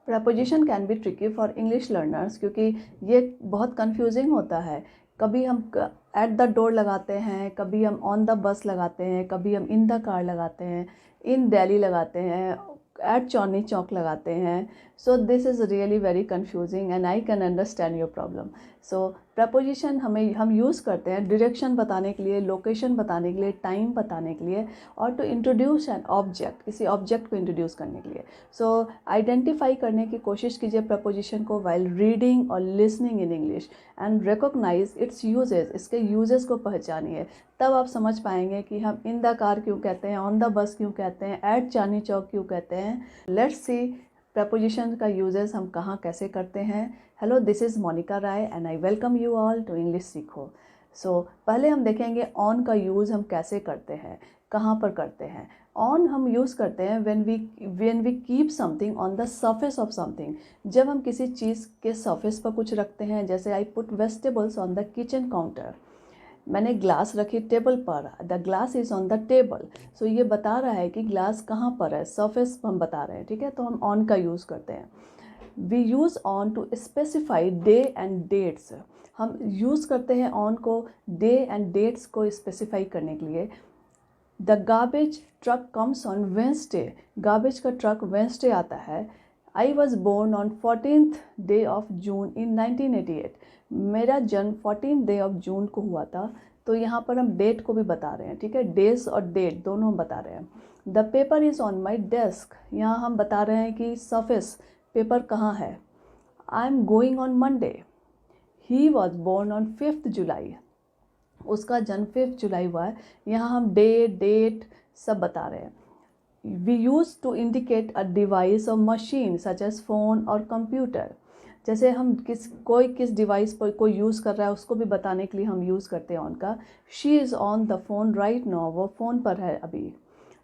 Preposition can be tricky for English learners, क्योंकि ये बहुत कंफ्यूजिंग होता है। कभी हम एट द डोर लगाते हैं, कभी हम ऑन द बस लगाते हैं, कभी हम इन द कार लगाते हैं, इन दिल्ली लगाते हैं, एट चांदनी चौक लगाते हैं। So this is really very confusing and I can understand your problem. So preposition हम यूज़ करते हैं डायरेक्शन बताने के लिए, लोकेशन बताने के लिए, टाइम बताने के लिए, और टू इंट्रोड्यूस एन ऑब्जेक्ट, किसी ऑब्जेक्ट को इंट्रोड्यूस करने के लिए। सो आइडेंटिफाई करने की कोशिश कीजिए प्रपोजिशन को वाइल रीडिंग और listening in English, and recognise its uses, इसके यूजेस को पहचानिए। तब आप समझ पाएंगे कि हम इन द कार क्यों कहते हैं, ऑन द बस क्यों कहते हैं, एट चांदनी चौक क्यों कहते हैं। लेट्स सी प्रपोजिशन का यूजेस हम कहाँ कैसे करते हैं। Hello, this is Monika Rai and I welcome you all to English सीखो। सो पहले हम देखेंगे ऑन का यूज़ हम कैसे करते हैं, कहाँ पर करते हैं। ऑन हम यूज़ करते हैं when we keep something on the surface of something. जब हम किसी चीज़ के सरफेस पर कुछ रखते हैं, जैसे I put vegetables on the kitchen counter, मैंने ग्लास रखी टेबल पर, the glass is on the table. So ये बता रहा है कि ग्लास कहाँ पर है, सरफेस हम बता रहे हैं, ठीक है। तो हम ऑन का यूज़ करते हैं। We use on to specify day and dates. हम यूज़ करते हैं ऑन को डे एंड डेट्स को स्पेसिफाई करने के लिए। The garbage truck comes on Wednesday, garbage का ट्रक वेंसडे आता है। I was born on 14th day of June in 1988, मेरा जन्म 14th डे ऑफ जून को हुआ था। तो यहाँ पर हम डेट को भी बता रहे हैं, ठीक है। डेज और डेट दोनों हम बता रहे हैं। The paper is on my desk, यहाँ हम बता रहे हैं कि सरफेस पेपर कहाँ है। I am going on Monday, he was born on 5th July, उसका जन्म 5 जुलाई हुआ है। यहाँ हम डे डेट सब बता रहे हैं। We use to indicate a device और मशीन सच एज फ़ोन और कंप्यूटर, जैसे हम किस डिवाइस पर कोई यूज़ कर रहा है उसको भी बताने के लिए हम यूज़ करते हैं ऑन का। She is on the phone right now, वो फ़ोन पर है अभी।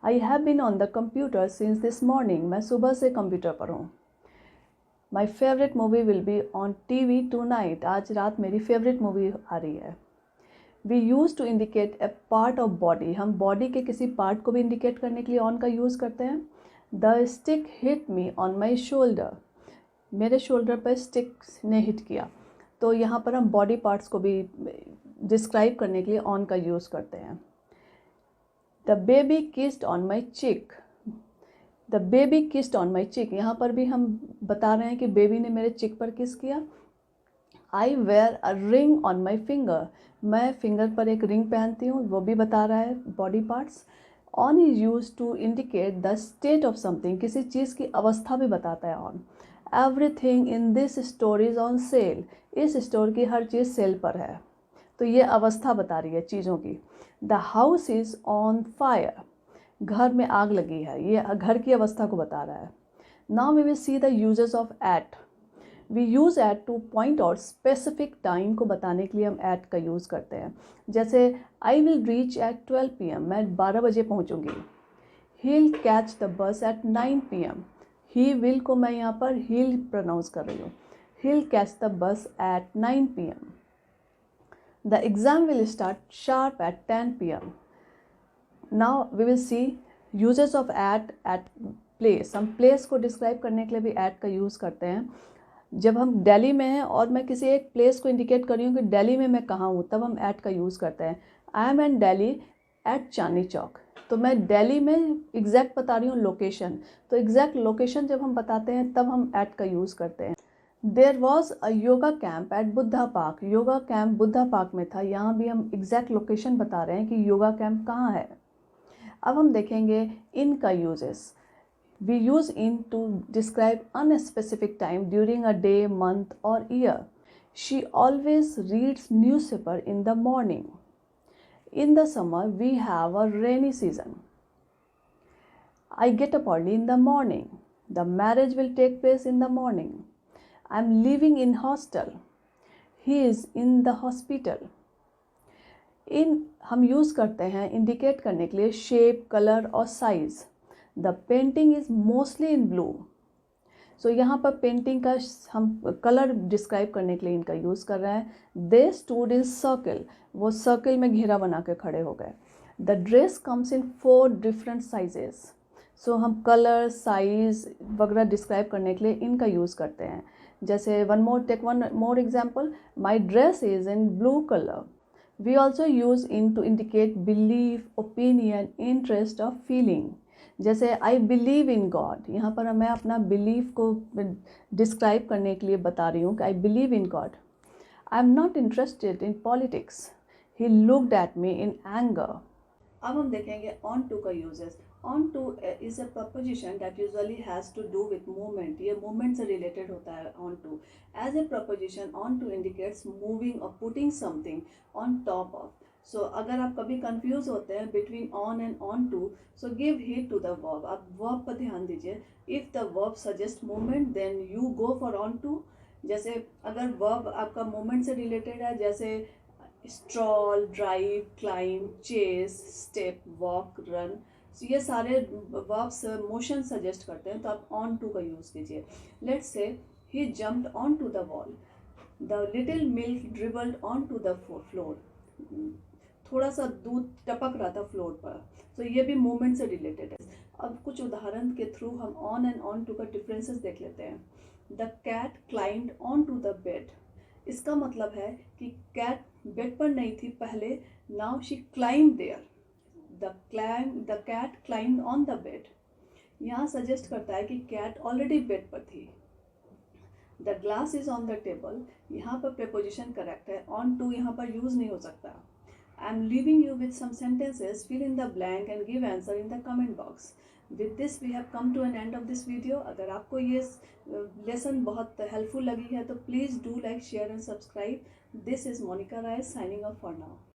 I have been on the computer since this morning, मैं सुबह से कंप्यूटर पर हूँ। My favourite movie will be on TV tonight, आज रात मेरी फेवरेट मूवी आ रही है। We use to indicate a part of body, हम बॉडी के किसी पार्ट को भी इंडिकेट करने के लिए ऑन का यूज़ करते हैं। The stick hit me on my shoulder, मेरे शोल्डर पर स्टिक ने हिट किया। तो यहाँ पर हम बॉडी पार्ट्स को भी डिस्क्राइब करने के लिए ऑन का यूज़ करते हैं। The baby kissed on my cheek, the baby kissed on my cheek, यहाँ पर भी हम बता रहे हैं कि बेबी ने मेरे चिक पर किस किया। I wear a ring on my finger, मैं फिंगर पर एक रिंग पहनती हूँ, वो भी बता रहा है body parts. On is use to indicate the state of something, किसी चीज़ की अवस्था भी बताता है on. Everything in this store is on sale, इस स्टोर की हर चीज़ सेल पर है, तो ये अवस्था बता रही है चीज़ों की। The house is on fire, घर में आग लगी है, ये घर की अवस्था को बता रहा है। Now we will see the uses of at. We use at to point out specific time को बताने के लिए हम एट का यूज़ करते हैं। जैसे I will reach at 12 PM, मैं 12 बजे पहुँचूँगी। He will catch the bus at 9 PM, he will को मैं यहाँ पर हील प्रोनाउंस कर रही हूँ। He will catch the bus at 9 PM। The exam will start sharp at 10 PM। Now we will see usages of at place, हम place को describe करने के लिए भी एट का यूज़ करते हैं। जब हम दिल्ली में हैं और मैं किसी एक प्लेस को इंडिकेट कर रही हूँ कि दिल्ली में मैं कहाँ हूँ, तब हम एट का यूज़ करते हैं। I am in Delhi at Chandni Chowk, तो मैं दिल्ली में एग्जैक्ट बता रही हूँ लोकेशन, तो एग्जैक्ट लोकेशन जब हम बताते हैं तब हम एट का यूज़ करते हैं। There was a yoga camp at Buddha park, yoga camp Buddha park में था, यहाँ भी हम एग्जैक्ट लोकेशन बता रहे हैं कि योगा कैंप कहाँ है। अब हम देखेंगे इन का uses. We use in to describe unspecific time during a day, month or year. She always reads newspaper in the morning. In the summer, we have a rainy season. I get up early in the morning. The marriage will take place in the morning. I'm living in hostel. He is in the hospital. In हम use करते हैं indicate करने के लिए shape, colour और size. The painting is mostly in blue, so यहाँ पर painting का हम कलर डिस्क्राइब करने के लिए इनका यूज़ कर रहे हैं। दे स्टूड इन सर्कल, वो सर्कल में घेरा बना के खड़े हो गए। The dress comes in 4 different sizes, so हम कलर, साइज़ वगैरह डिस्क्राइब करने के लिए इनका यूज़ करते हैं। जैसे one more example, my dress is in blue colour. We also use in to indicate belief, opinion, interest और फीलिंग। जैसे आई बिलीव इन गॉड, यहाँ पर मैं अपना बिलीफ को डिस्क्राइब करने के लिए बता रही हूँ कि I believe in God. I am not interested in politics, he looked at me in anger. अब हम देखेंगे ऑन टू का usages. Onto is a preposition that usually has to do with movement. ये movement से related होता है on to. As a preposition onto indicates moving और putting something on top of. So अगर आप कभी confuse होते हैं between on and on to, so give heed to the verb. आप वर्ब पर ध्यान दीजिए। If the verb suggest movement then you go for onto. जैसे अगर वर्ब आपका मूवमेंट से रिलेटेड है, जैसे stroll, drive, climb, chase, step, walk, run, ये सारे वर्ब्स मोशन सजेस्ट करते हैं, तो आप ऑन टू का यूज़ कीजिए। Let's see he jumped on to the wall, the little milk dribbled on to the floor. थोड़ा सा दूध टपक रहा था फ्लोर पर, तो ये भी मूवमेंट से रिलेटेड है। अब कुछ उदाहरण के थ्रू हम ऑन एंड ऑन टू का डिफरेंसेस देख लेते हैं। The cat climbed on to the bed. इसका मतलब है कि कैट बेड पर नहीं थी पहले, now she climb there. The cat climb on the bed, यहाँ सजेस्ट करता है कि कैट ऑलरेडी बेड पर थी। The glass is on the table, यहाँ पर प्रेपोजिशन करेक्ट है, ऑन टू यहाँ पर यूज नहीं हो सकता। I am leaving you with some sentences, fill in the blank and give answer in the comment box. With this we have come to an end of this video. अगर आपको ये lesson बहुत helpful लगी है तो please do like, share and subscribe. This is Monika Rai signing off for now.